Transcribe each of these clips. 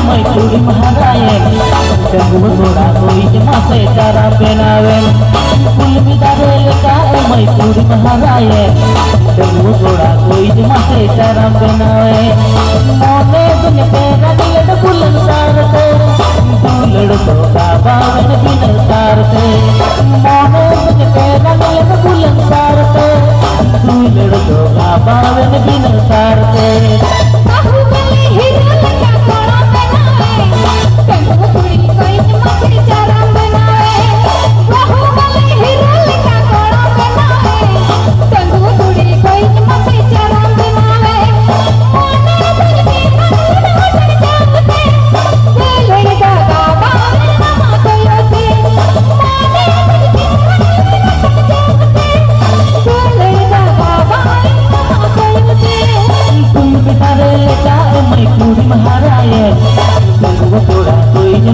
मैं चूड़ी महाराए टंगू थोड़ा कोई जमासे चारा पहनावे फूल बिदारे लेका मैं चूड़ी महाराए टंगू थोड़ा कोई जमासे चारा पहनावे मोने दुन पे रगलड़ बुलन सारते बुलड़ तो बावन बिन सारते मोने दुन पे रगलड़ बुलन सारते बुलड़ तो बावन बिन सारते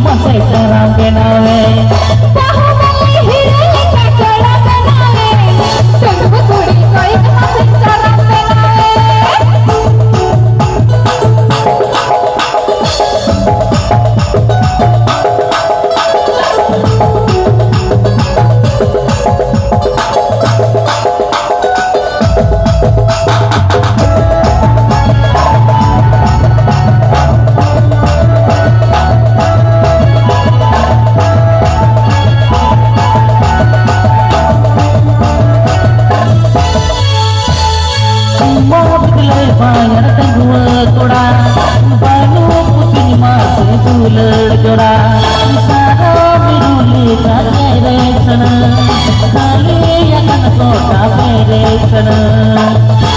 masih jarang kenale bayar tangguh toda balu putih masih bulan joda saro biruli kare sana kali yang kota pere sana